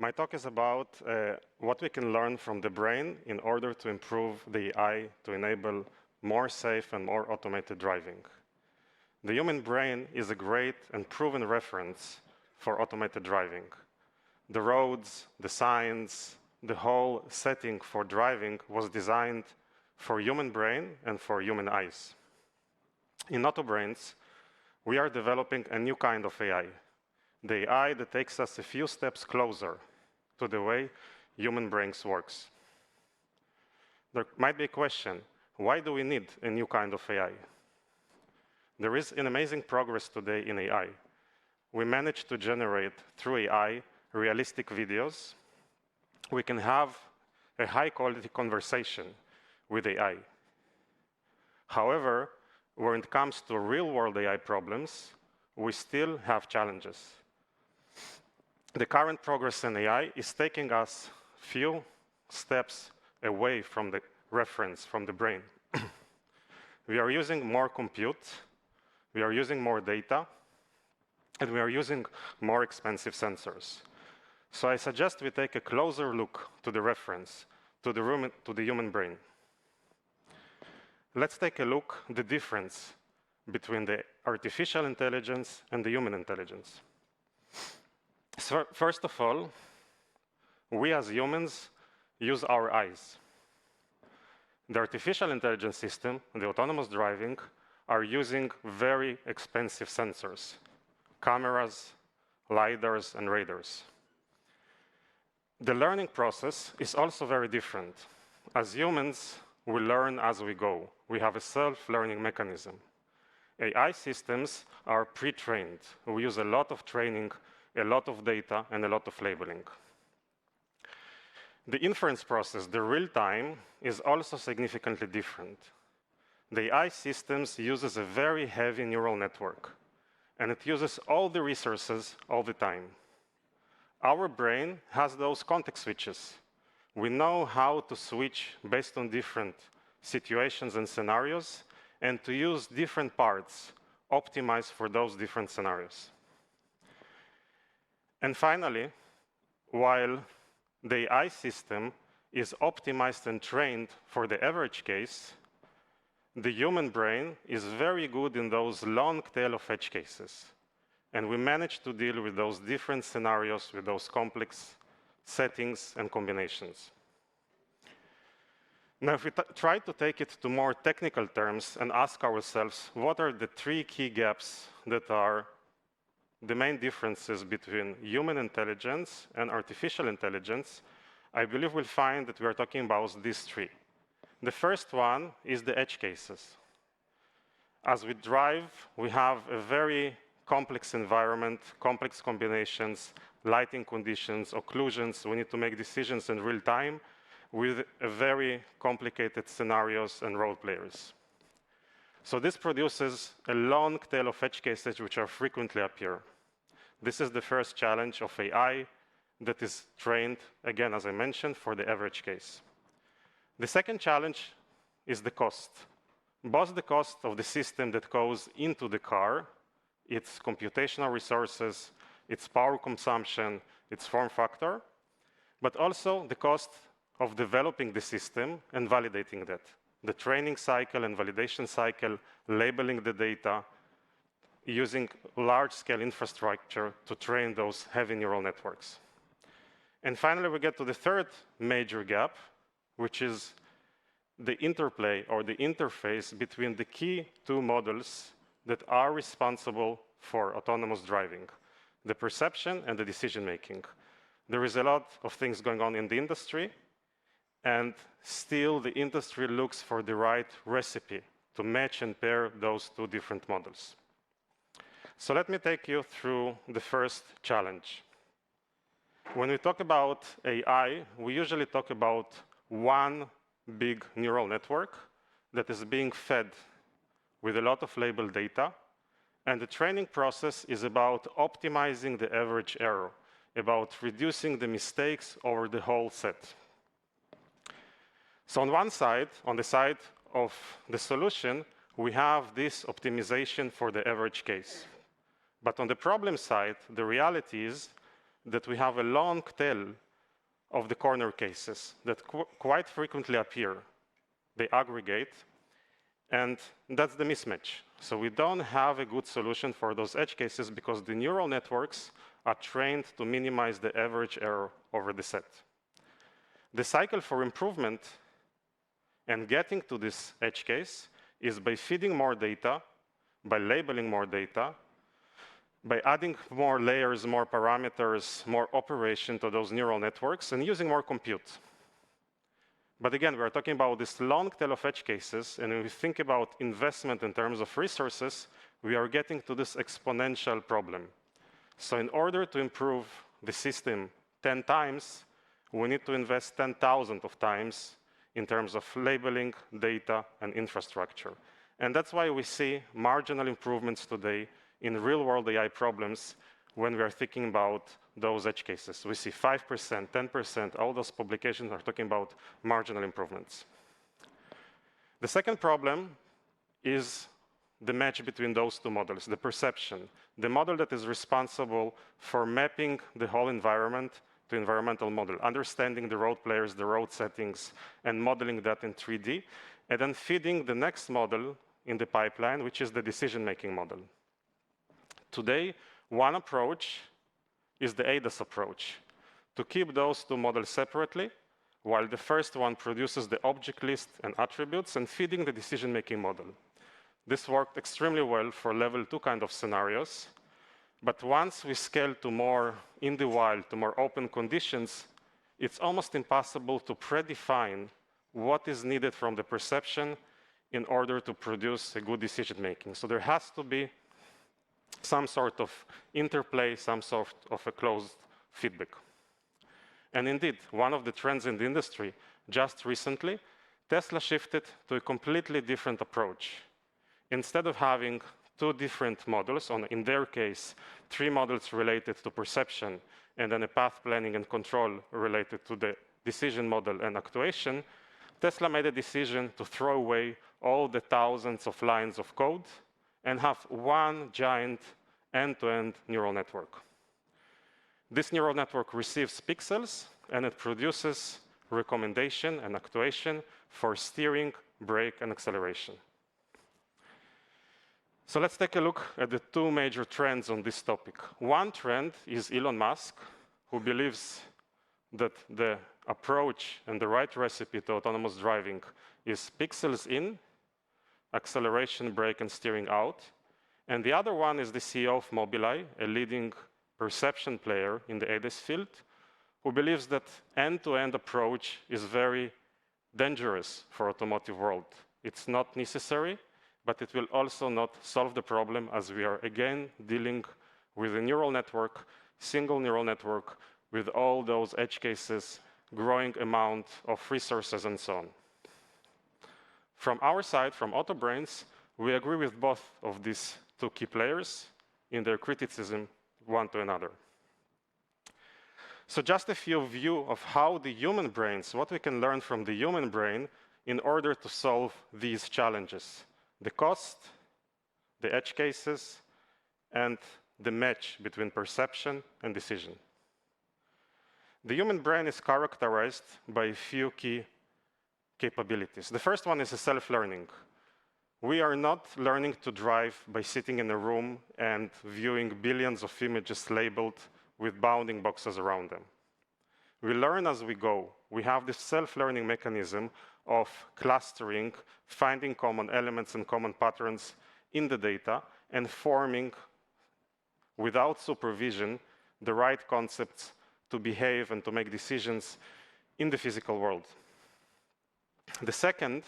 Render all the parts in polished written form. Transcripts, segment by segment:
My talk is about what we can learn from the brain in order to improve the AI to enable more safe and more automated driving. The human brain is a great and proven reference for automated driving. The roads, the signs, the whole setting for driving was designed for human brain and for human eyes. In Autobrains, we are developing a new kind of AI, the AI that takes us a few steps closer to the way human brains works. There might be a question, why do we need a new kind of AI? There is an amazing progress today in AI. We managed to generate, through AI, realistic videos. We can have a high-quality conversation with AI. However, when it comes to real-world AI problems, we still have challenges. The current progress in AI is taking us few steps away from the reference, from the brain. We are using more compute, we are using more data, and we are using more expensive sensors. So I suggest we take a closer look to the reference, to the human brain. Let's take a look at the difference between the artificial intelligence and the human intelligence. So first of all, we as humans use our eyes. The artificial intelligence system, the autonomous driving, are using very expensive sensors, cameras, lidars, and radars. The learning process is also very different. As humans, we learn as we go. We have a self-learning mechanism. AI systems are pre-trained. We use a lot of training, a lot of data, and a lot of labeling. The inference process, the real time, is also significantly different. The AI systems uses a very heavy neural network, and it uses all the resources all the time. Our brain has those context switches. We know how to switch based on different situations and scenarios, and to use different parts optimized for those different scenarios. And finally, while the AI system is optimized and trained for the average case, the human brain is very good in those long tail of edge cases. And we manage to deal with those different scenarios, with those complex settings and combinations. Now, if we try to take it to more technical terms and ask ourselves, what are the three key gaps that are the main differences between human intelligence and artificial intelligence, I believe we'll find that we are talking about these three. The first one is the edge cases. As we drive, we have a very complex environment, complex combinations, lighting conditions, occlusions. We need to make decisions in real time with very complicated scenarios and role players. So this produces a long tail of edge cases which are frequently appear. This is the first challenge of AI that is trained, again, as I mentioned, for the average case. The second challenge is the cost. Both the cost of the system that goes into the car, its computational resources, its power consumption, its form factor, but also the cost of developing the system and validating that. The training cycle and validation cycle, labeling the data, using large-scale infrastructure to train those heavy neural networks. And finally, we get to the third major gap, which is the interplay or the interface between the key two models that are responsible for autonomous driving, the perception and the decision-making. There is a lot of things going on in the industry, and still the industry looks for the right recipe to match and pair those two different models. So let me take you through the first challenge. When we talk about AI, we usually talk about one big neural network that is being fed with a lot of labeled data, and the training process is about optimizing the average error, about reducing the mistakes over the whole set. So on one side, on the side of the solution, we have this optimization for the average case. But on the problem side, the reality is that we have a long tail of the corner cases that quite frequently appear. They aggregate, and that's the mismatch. So we don't have a good solution for those edge cases because the neural networks are trained to minimize the average error over the set. The cycle for improvement and getting to this edge case is by feeding more data, by labeling more data, by adding more layers, more parameters, more operation to those neural networks, and using more compute. But again, we're talking about this long tail of edge cases, and when we think about investment in terms of resources, we are getting to this exponential problem. So in order to improve the system 10 times, we need to invest 10,000 of times in terms of labeling, data, and infrastructure. And that's why we see marginal improvements today in real-world AI problems when we are thinking about those edge cases. We see 5%, 10%, all those publications are talking about marginal improvements. The second problem is the match between those two models, the perception. The model that is responsible for mapping the whole environment to environmental model, understanding the road players, the road settings, and modeling that in 3D, and then feeding the next model in the pipeline, which is the decision-making model. Today, one approach is the ADAS approach, to keep those two models separately, while the first one produces the object list and attributes and feeding the decision-making model. This worked extremely well for level 2 kind of scenarios, but once we scale to more in the wild, to more open conditions, it's almost impossible to predefine what is needed from the perception in order to produce a good decision-making. So there has to be some sort of interplay, some sort of a closed feedback. And indeed, one of the trends in the industry, just recently, Tesla shifted to a completely different approach. Instead of having two different models, in their case, 3 models related to perception, and then a path planning and control related to the decision model and actuation, Tesla made a decision to throw away all the thousands of lines of code and have one giant end-to-end neural network. This neural network receives pixels, and it produces recommendation and actuation for steering, brake, and acceleration. So let's take a look at the 2 major trends on this topic. One trend is Elon Musk, who believes that the approach and the right recipe to autonomous driving is pixels in, acceleration, brake, and steering out. And the other one is the CEO of Mobileye, a leading perception player in the ADAS field, who believes that end-to-end approach is very dangerous for automotive world. It's not necessary, but it will also not solve the problem, as we are again dealing with a neural network, single neural network, with all those edge cases, growing amount of resources, and so on. From our side, from Autobrains, we agree with both of these 2 key players in their criticism one to another. So just a few views of how the human brains, what we can learn from the human brain in order to solve these challenges: the cost, the edge cases, and the match between perception and decision. The human brain is characterized by a few key capabilities. The first one is a self-learning. We are not learning to drive by sitting in a room and viewing billions of images labeled with bounding boxes around them. We learn as we go. We have this self-learning mechanism of clustering, finding common elements and common patterns in the data, and forming, without supervision, the right concepts to behave and to make decisions in the physical world. The second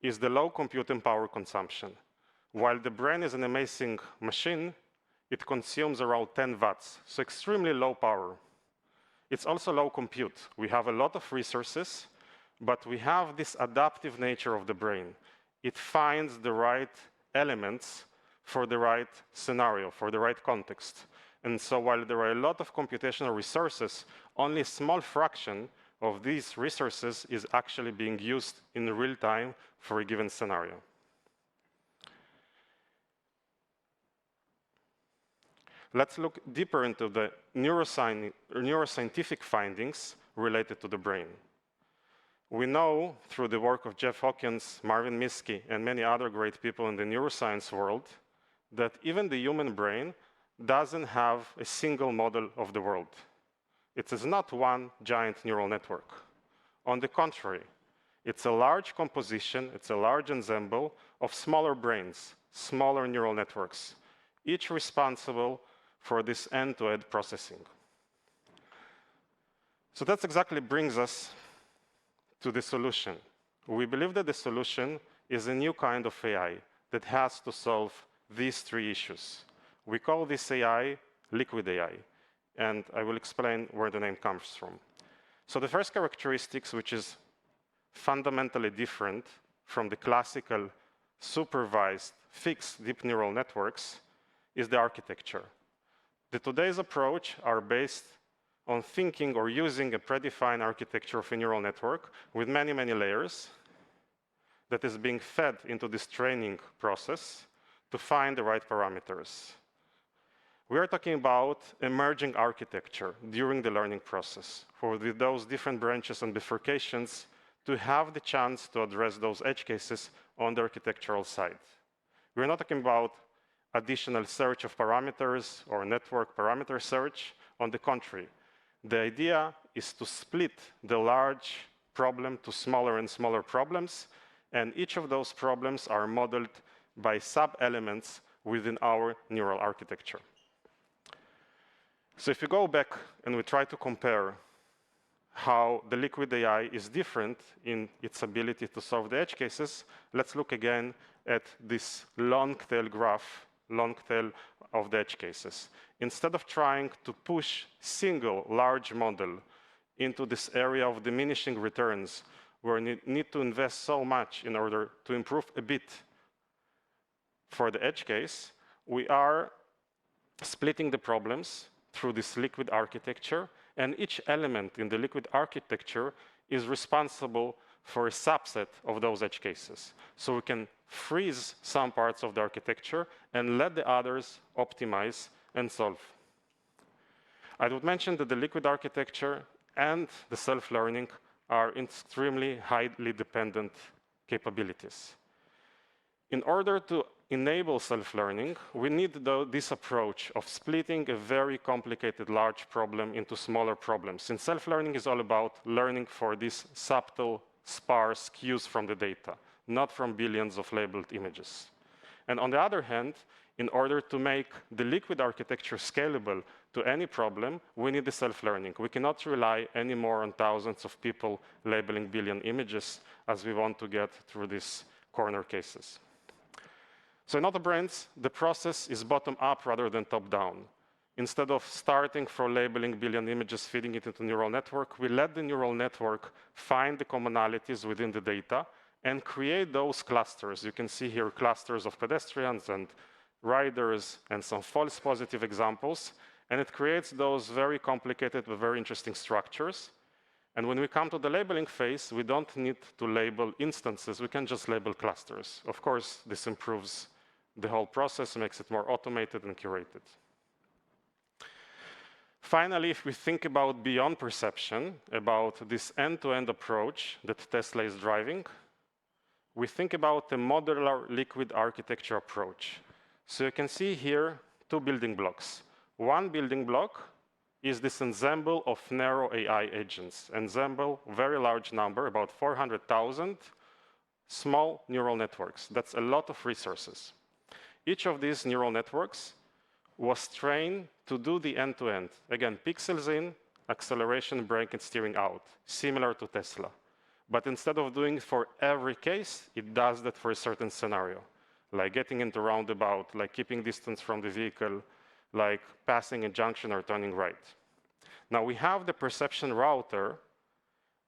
is the low computing power consumption. While the brain is an amazing machine, it consumes around 10 watts, so extremely low power. It's also low compute. We have a lot of resources, but we have this adaptive nature of the brain. It finds the right elements for the right scenario, for the right context. And so while there are a lot of computational resources, only a small fraction of these resources is actually being used in real time for a given scenario. Let's look deeper into the neuroscientific findings related to the brain. We know through the work of Jeff Hawkins, Marvin Minsky, and many other great people in the neuroscience world that even the human brain doesn't have a single model of the world. It is not one giant neural network. On the contrary, it's a large composition, it's a large ensemble of smaller brains, smaller neural networks, each responsible for this end-to-end processing. So that exactly brings us to the solution. We believe that the solution is a new kind of AI that has to solve these three issues. We call this AI liquid AI, and I will explain where the name comes from. So the first characteristics, which is fundamentally different from the classical supervised fixed deep neural networks, is the architecture. Today's approach are based on thinking or using a predefined architecture of a neural network with many, many layers that is being fed into this training process to find the right parameters. We are talking about emerging architecture during the learning process for those different branches and bifurcations to have the chance to address those edge cases on the architectural side. We're not talking about additional search of parameters or network parameter search. On the contrary, the idea is to split the large problem to smaller and smaller problems, and each of those problems are modeled by sub-elements within our neural architecture. So if you go back and we try to compare how the liquid AI is different in its ability to solve the edge cases, let's look again at this long tail graph, long tail of the edge cases. Instead of trying to push single large model into this area of diminishing returns, where we need to invest so much in order to improve a bit for the edge case, we are splitting the problems through this liquid architecture, and each element in the liquid architecture is responsible for a subset of those edge cases. So we can freeze some parts of the architecture and let the others optimize and solve. I would mention that the liquid architecture and the self-learning are extremely highly dependent capabilities. In order to enable self-learning, we need this approach of splitting a very complicated large problem into smaller problems. Since self-learning is all about learning for these subtle, sparse cues from the data, not from billions of labeled images. And on the other hand, in order to make the liquid architecture scalable to any problem, we need the self-learning. We cannot rely anymore on thousands of people labeling billion images as we want to get through these corner cases. So in Autobrains, the process is bottom-up rather than top-down. Instead of starting from labeling billion images, feeding it into neural network, we let the neural network find the commonalities within the data and create those clusters. You can see here clusters of pedestrians and riders and some false positive examples. And it creates those very complicated but very interesting structures. And when we come to the labeling phase, we don't need to label instances. We can just label clusters. Of course, this improves the whole process, makes it more automated and curated. Finally, if we think about beyond perception, about this end-to-end approach that Tesla is driving, we think about the modular liquid architecture approach. So you can see here two building blocks. One building block is this ensemble of narrow AI agents. Ensemble, very large number, about 400,000 small neural networks. That's a lot of resources. Each of these neural networks was trained to do the end-to-end. Again, pixels in, acceleration, brake, and steering out, similar to Tesla. But instead of doing it for every case, it does that for a certain scenario, like getting into roundabout, like keeping distance from the vehicle, like passing a junction or turning right. Now we have the perception router,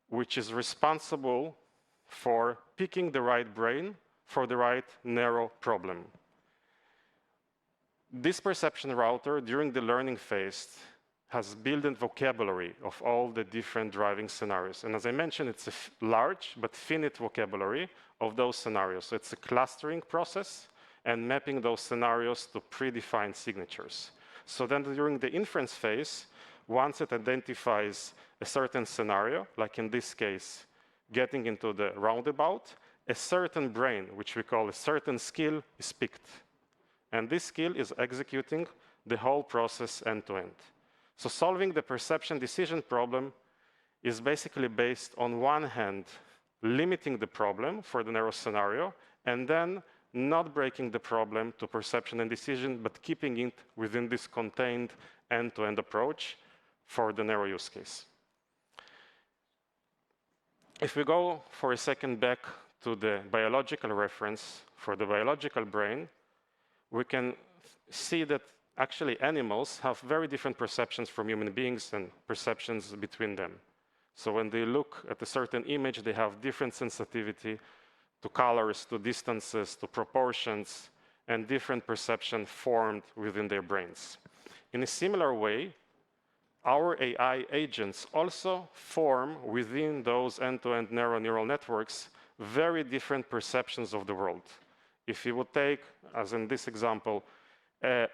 which is responsible for picking the right brain for the right narrow problem. This perception router, during the learning phase, has built a vocabulary of all the different driving scenarios. And as I mentioned, it's a large but finite vocabulary of those scenarios. So it's a clustering process and mapping those scenarios to predefined signatures. So then during the inference phase, once it identifies a certain scenario, like in this case, getting into the roundabout, a certain brain, which we call a certain skill, is picked. And this skill is executing the whole process end to end. So solving the perception decision problem is basically based on one hand, limiting the problem for the narrow scenario, and then not breaking the problem to perception and decision, but keeping it within this contained end-to-end approach for the narrow use case. If we go for a second back to the biological reference for the biological brain, we can see that actually animals have very different perceptions from human beings and perceptions between them. So when they look at a certain image, they have different sensitivity to colors, to distances, to proportions, and different perception formed within their brains. In a similar way, our AI agents also form within those end-to-end narrow neural networks very different perceptions of the world. If you would take, as in this example, a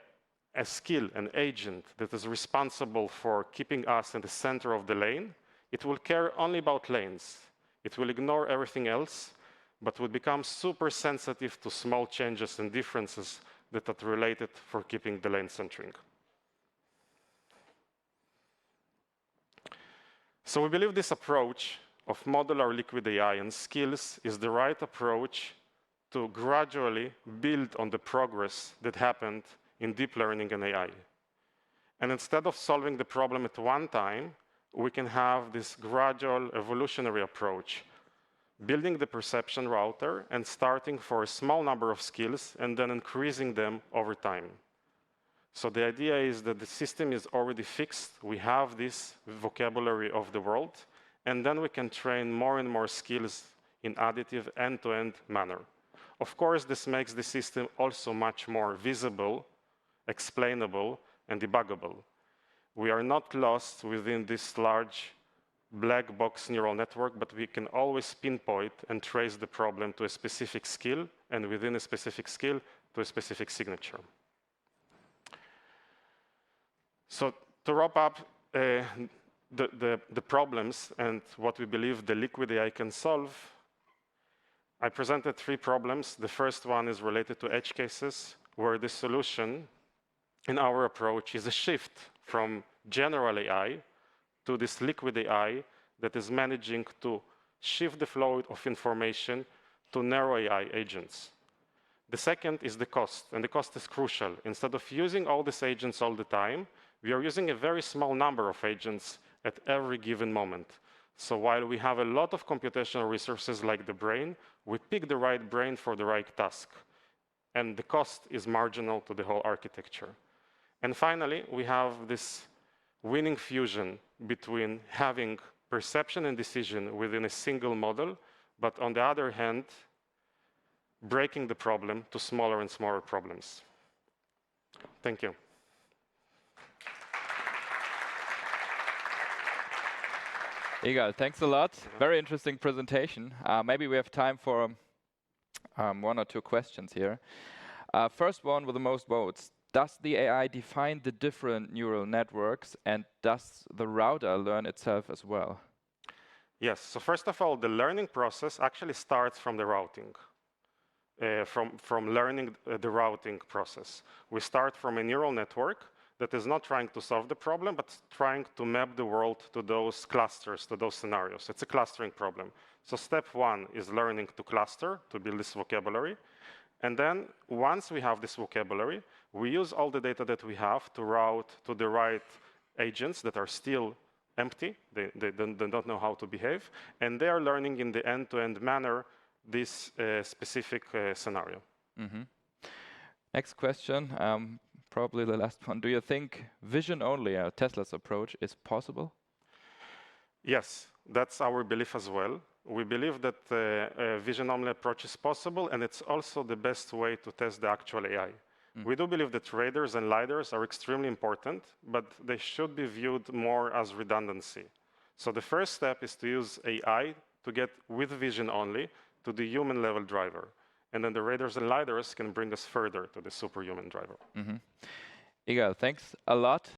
skill, an agent that is responsible for keeping us in the center of the lane, it will care only about lanes. It will ignore everything else, but will become super sensitive to small changes and differences that are related for keeping the lane centering. So we believe this approach of modular liquid AI and skills is the right approach to gradually build on the progress that happened in deep learning and AI. And instead of solving the problem at one time, we can have this gradual evolutionary approach, building the perception router and starting for a small number of skills and then increasing them over time. So the idea is that the system is already fixed. We have this vocabulary of the world, and then we can train more and more skills in additive end-to-end manner. Of course, this makes the system also much more visible, explainable, and debuggable. We are not lost within this large black box neural network, but we can always pinpoint and trace the problem to a specific skill, and within a specific skill to a specific signature. So to wrap up the problems and what we believe the liquid AI can solve, I presented 3 problems. The first one is related to edge cases, where the solution in our approach is a shift from general AI to this liquid AI that is managing to shift the flow of information to narrow AI agents. The second is the cost, and the cost is crucial. Instead of using all these agents all the time, we are using a very small number of agents at every given moment. So while we have a lot of computational resources like the brain, we pick the right brain for the right task. And the cost is marginal to the whole architecture. And finally, we have this winning fusion between having perception and decision within a single model, but on the other hand, breaking the problem to smaller and smaller problems. Thank you. Igal, thanks a lot. Very interesting presentation. Maybe we have time for 1 or 2 questions here. First one with the most votes. Does the AI define the different neural networks, and does the router learn itself as well? Yes, so first of all, the learning process actually starts from the routing, from learning the routing process. We start from a neural network that is not trying to solve the problem, but trying to map the world to those clusters, to those scenarios. It's a clustering problem. So step 1 is learning to cluster, to build this vocabulary. And then once we have this vocabulary, we use all the data that we have to route to the right agents that are still empty. They don't know how to behave. And they are learning in the end-to-end manner this specific scenario. Mm-hmm. Next question, probably the last one. Do you think vision only, Tesla's approach, is possible? Yes, that's our belief as well. We believe that a vision-only approach is possible, and it's also the best way to test the actual AI. We do believe that radars and lidars are extremely important, but they should be viewed more as redundancy. So the first step is to use AI to get with vision only to the human-level driver. And then the radars and lidars can bring us further to the superhuman driver. Mm-hmm. Igal, thanks a lot.